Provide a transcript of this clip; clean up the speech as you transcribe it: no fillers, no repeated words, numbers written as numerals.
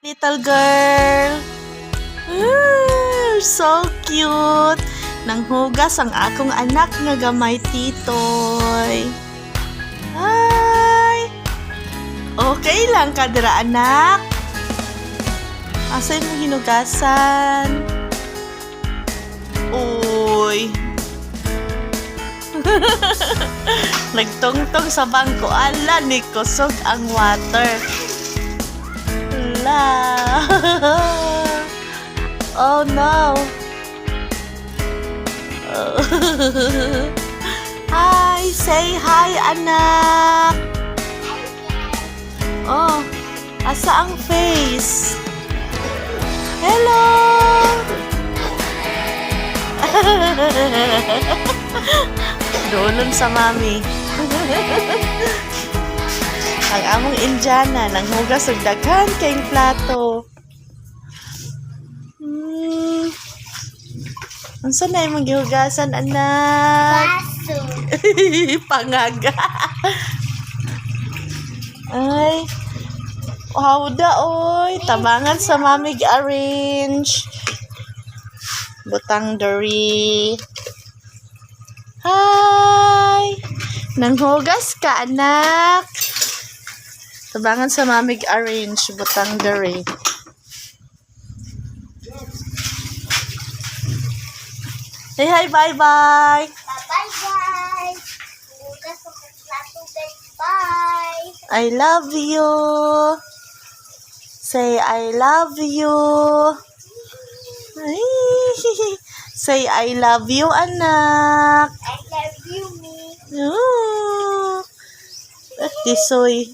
Little girl. So cute. Nanghugas ang akong anak nga gamay titoy. Ay. Okay lang ka dira anak. Asay mo hinugasan? Uy. Nagtungtong sa bangko. Ala, ni kusog ang water. La. Oh no. Oh. Hi, say hi anak. Oh, asa ang face? Hello. Doon sa mami. Ang among Indiana nanghugas og daghan kayong plato. Unsa na imong gihugasan anak? Baso. Pangaga. Ay. Hawda oy, tabangan sa mami gi-arrange. Butang diri. Hi. Nanghugas ka anak. Tabangan sa mami gi-arrange butang diri. Say hi, bye-bye. Bye-bye, guys. Hugas ako sa plato, guys. Bye. I love you. Say I love you. Ay. Say I love you, anak. I love you, me. Ooh. Tisoy.